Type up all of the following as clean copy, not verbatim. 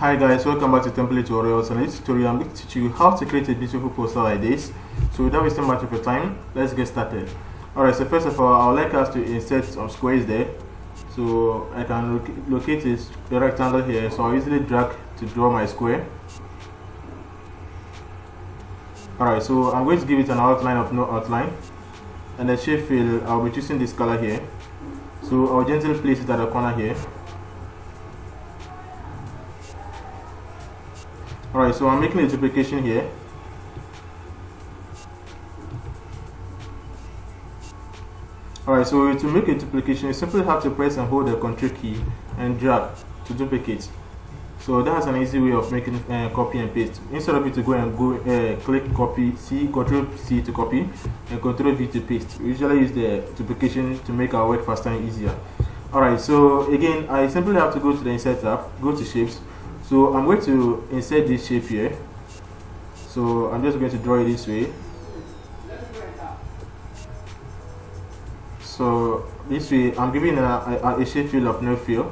Hi guys, welcome back to template tutorials. In this tutorial I'm going to teach you how to create a beautiful poster like this. So without wasting much of your time, let's get started. Alright, so first of all, I would like us to insert some squares there. So I can locate the rectangle here, so I'll easily drag to draw my square. Alright, so I'm going to give it an outline of no outline, and the shape fill, I'll be choosing this color here. So I'll gently place it at the corner here. Alright, so I'm making a duplication here. Alright, so to make a duplication, you simply have to press and hold the Ctrl key and drag to duplicate. So that's an easy way of making copy and paste. Instead of you to click copy, Ctrl C to copy and Ctrl V to paste. We usually use the duplication to make our work faster and easier. Alright, so again, I simply have to go to the Insert tab, go to Shapes. So I'm going to insert this shape here. So I'm just going to draw it this way. So this way I'm giving a shape fill of no fill,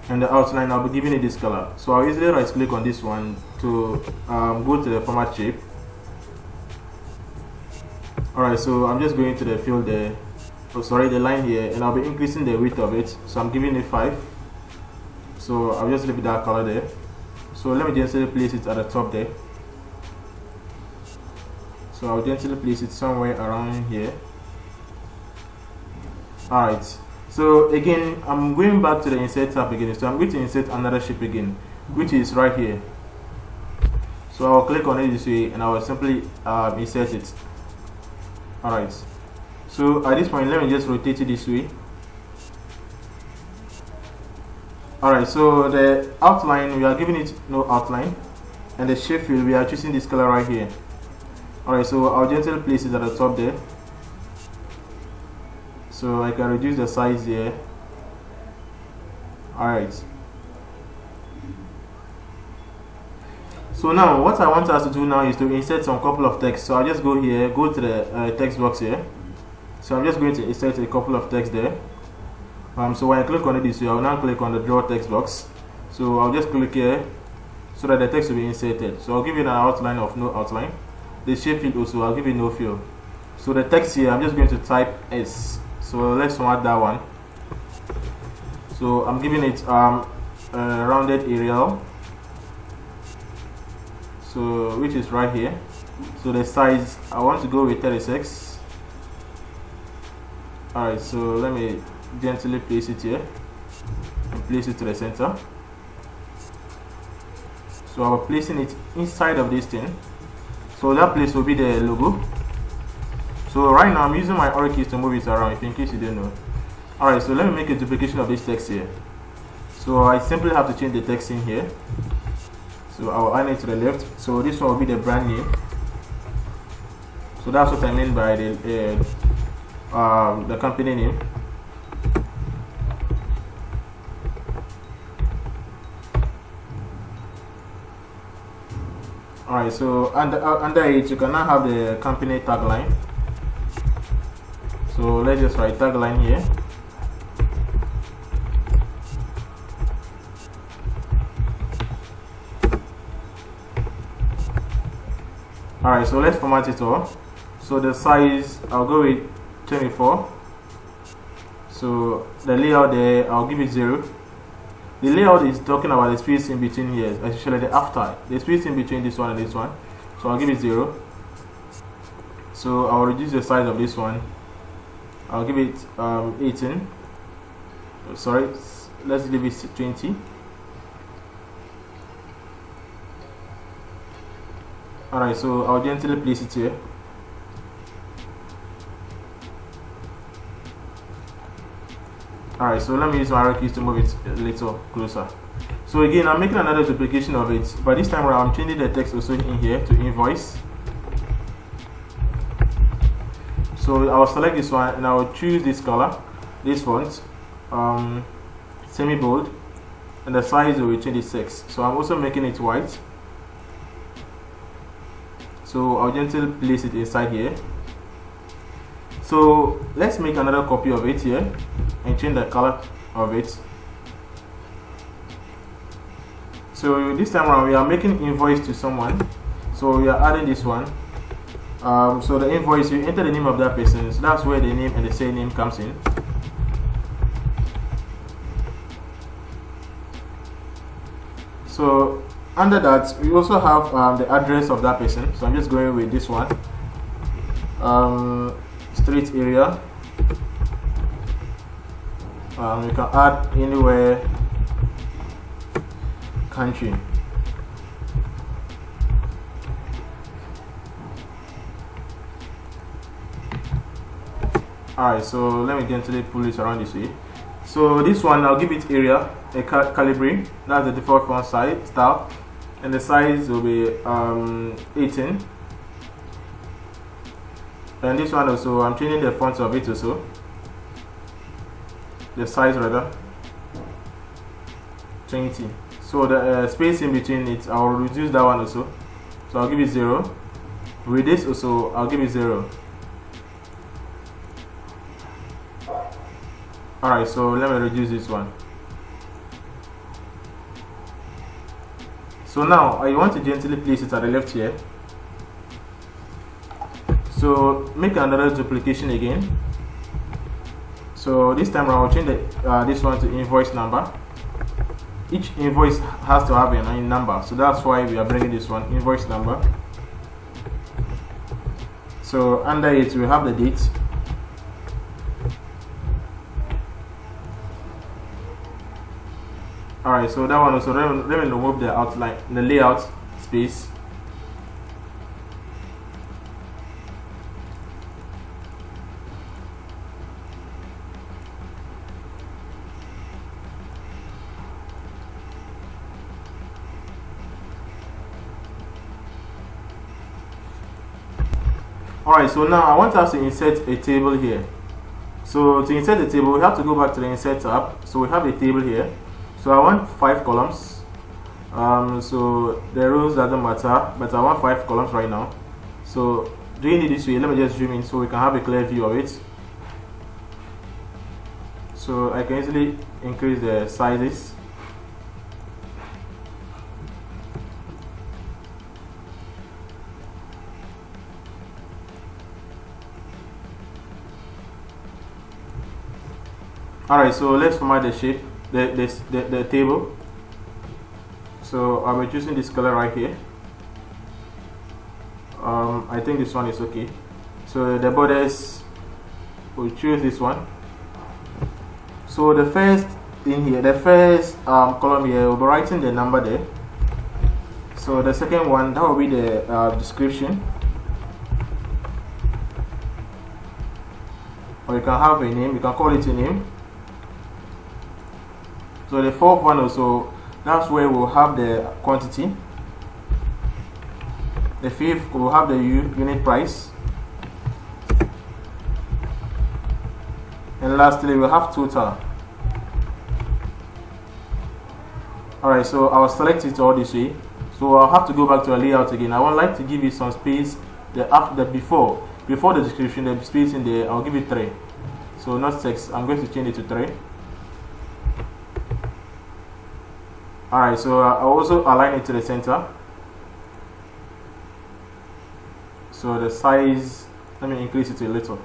and the outline I'll be giving it this color. So I'll easily right click on this one to go to the format shape. Alright, so I'm just going to the fill there, the line here, and I'll be increasing the width of it. So I'm giving it 5. So I'll just leave it that color there. So let me gently place it at the top there. So I'll gently place it somewhere around here. Alright, so again I'm going back to the Insert tab again. So I'm going to insert another shape again, which is right here. So I'll click on it this way and I will simply insert it. Alright, so at this point let me just rotate it this way. Alright, so the outline, we are giving it no outline, and the shape fill, we are choosing this color right here. Alright, so I'll gently place it at the top there, so I can reduce the size here. Alright, so now what I want us to do now is to insert some couple of text. So I'll just go here, go to the text box here. So I'm just going to insert a couple of text there. So when I click on it this way, I'll now click on the draw text box. So I'll just click here so that the text will be inserted. So I'll give it an outline of no outline. The shape fill also, I'll give it no fill. So the text here, I'm just going to type S. So let's mark that one. So I'm giving it a rounded Arial, so which is right here. So the size, I want to go with 36. Alright, so let me gently place it here and place it to the center. So I'm placing it inside of this thing, so that place will be the logo. So right now I'm using my arrow keys to move it around, if in case you didn't know. Alright, so let me make a duplication of this text here. So I simply have to change the text in here. So I'll align it to the left. So this one will be the brand name. So that's what I mean by the company name. Alright, so under it you can now have the company tagline. So let's just write tagline here. Alright, so let's format it all. So the size, I'll go with 24. So the layout there, I'll give it 0. The layout is talking about the space in between here, especially the after, the space in between this one and this one. So I'll give it 0. So I'll reduce the size of this one. I'll give it 18. Sorry, let's leave it 20. Alright, so I'll gently place it here. Alright, so let me use my arrow keys to move it a little closer. So again, I'm making another duplication of it, but this time around I'm changing the text also in here to Invoice. So I'll select this one and I'll choose this color, this font, semi-bold, and the size will be 26. So I'm also making it white. So I'll gently place it inside here. So let's make another copy of it here and change the color of it. So this time around we are making invoice to someone, so we are adding this one. So the invoice, you enter the name of that person, so that's where the name and the surname comes in. So under that we also have the address of that person, so I'm just going with this one. Street area, you can add anywhere, country. Alright, so let me gently pull it around this way. So this one, I'll give it area, a calibre, that's the default font size style, and the size will be 18. And this one also, I'm changing the font of it also, the size rather, 20. So the space in between it, I'll reduce that one also, so I'll give it 0. With this also, I'll give it 0. Alright, so let me reduce this one. So now I want to gently place it at the left here. So make another duplication again. So this time I'll change this one to invoice number. Each invoice has to have a number, so that's why we are bringing this one, invoice number. So under it we have the date. Alright, so that one also, let me remove the outline, the layout space. Alright, so now I want us to insert a table here. So to insert the table, we have to go back to the insert tab. So we have a table here. So I want 5 columns. So the rows doesn't matter, but I want 5 columns right now. So doing it this way, let me just zoom in so we can have a clear view of it. So I can easily increase the sizes. Alright, so let's format the shape, the table. So I'll be choosing this color right here. I think this one is okay. So the borders, we'll choose this one. So the first thing here, the first column here, we'll be writing the number there. So the second one, that will be the description. Or you can have a name, you can call it a name. So the fourth one also, that's where we'll have the quantity. The fifth, we'll have the unit price. And lastly, we'll have total. Alright, so I'll select it all this way. So I'll have to go back to a layout again. I would like to give it some space. Before the description, the space in there, I'll give it 3. So not 6, I'm going to change it to 3. Alright, so I'll also align it to the center. So the size, let me increase it a little.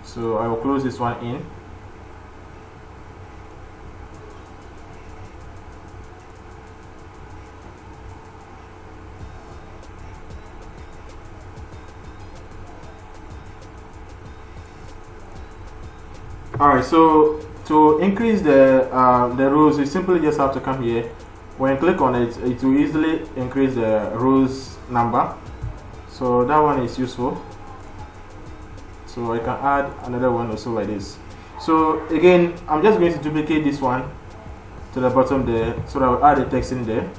So I will close this one in. Alright, so to increase the rows, you simply just have to come here. When you click on it, it will easily increase the rows number. So that one is useful. So I can add another one also like this. So again, I'm just going to duplicate this one to the bottom there, so that I will add the text in there.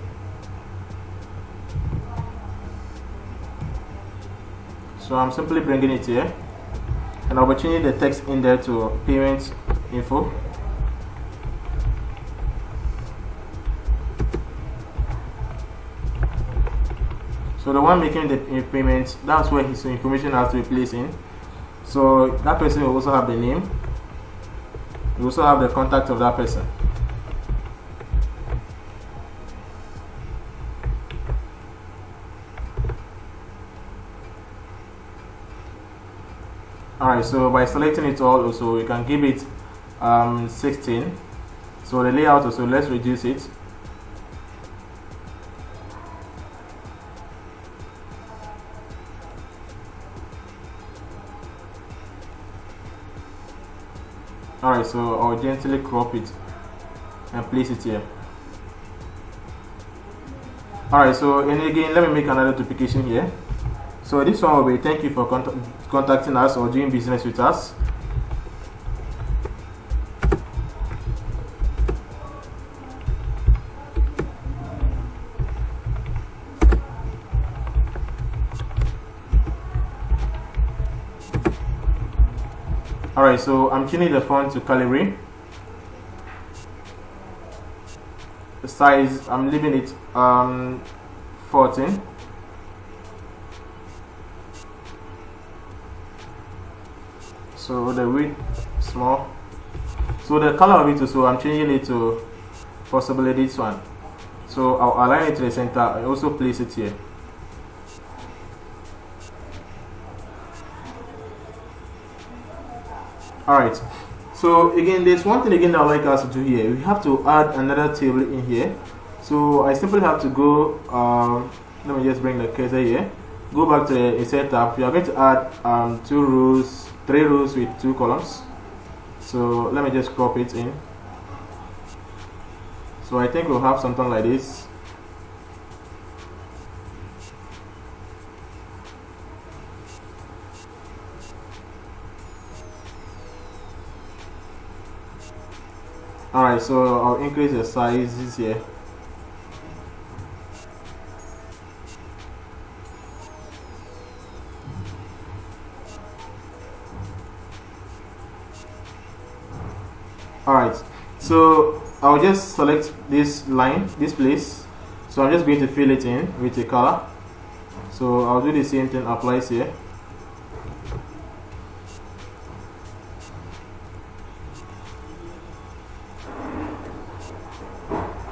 So I'm simply bringing it here, and I'll be changing the text in there to payment info. So the one making the payment, that's where his information has to be placed in. So that person will also have the name. You also have the contact of that person. Alright, so by selecting it all also, you can give it 16. So the layout also, let's reduce it. Alright, so I'll gently crop it and place it here. Alright, so and again, let me make another duplication here. So this one will be thank you for contacting us or doing business with us. Alright, so I'm changing the font to Calibri. The size, I'm leaving it 14. So the width small. So the color of it also, I'm changing it to possibly this one. So I'll align it to the center and also place it here. Alright, so again, there's one thing again that I'd like us to do here. We have to add another table in here. So I simply have to go, let me just bring the cursor here. Go back to the Insert tab. We are going to add 3 rows with 2 columns. So let me just crop it in. So I think we'll have something like this. Alright, so I'll increase the sizes here. Alright, so I'll just select this line, this place. So I'm just going to fill it in with a color. So I'll do the same thing, applies here.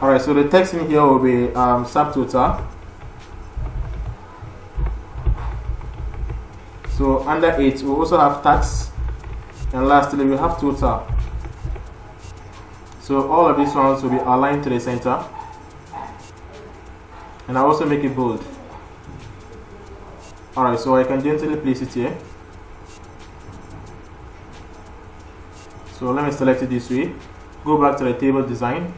Alright, so the text in here will be subtotal. So under it, we also have tax, and lastly we have total. So all of these ones will be aligned to the center, and I also make it bold. Alright, so I can gently place it here. So let me select it this way. Go back to the table design.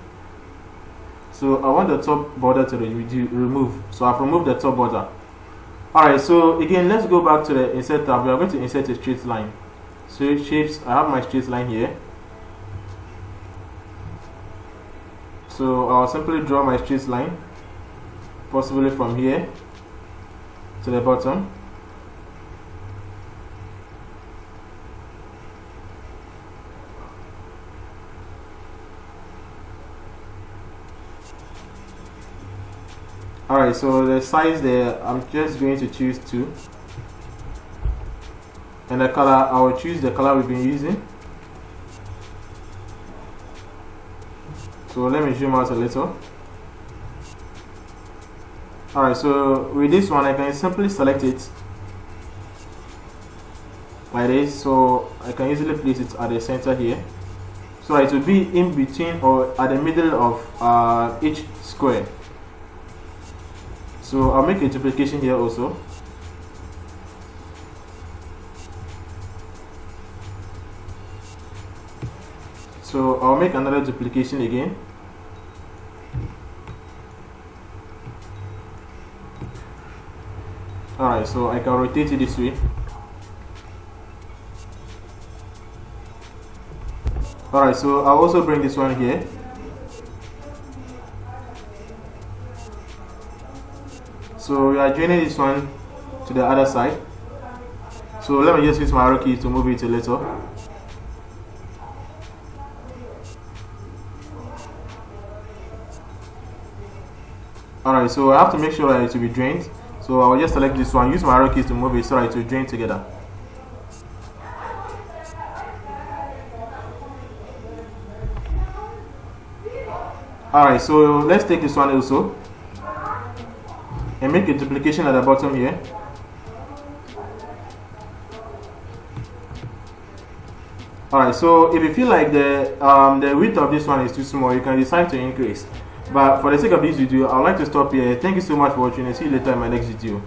So I want the top border to remove. So I've removed the top border. Alright, so again, let's go back to the Insert tab. We are going to insert a straight line. So shapes, I have my straight line here. So I'll simply draw my straight line, possibly from here to the bottom. Alright, so the size there, I'm just going to choose 2. And the color, I will choose the color we've been using. So let me zoom out a little. Alright, so with this one, I can simply select it like this. So I can easily place it at the center here. So it will be in between or at the middle of each square. So I'll make a duplication here also. So I'll make another duplication again. Alright, so I can rotate it this way. Alright, so I'll also bring this one here. So we are joining this one to the other side. So let me just use my arrow key to move it a little. Alright, so I have to make sure that it will be drained. So I will just select this one, use my arrow keys to move it so that it will drain together. Alright, so let's take this one also and make a duplication at the bottom here. Alright, so if you feel like the width of this one is too small, you can decide to increase. But for the sake of this video, I would like to stop here. Thank you so much for watching and see you later in my next video.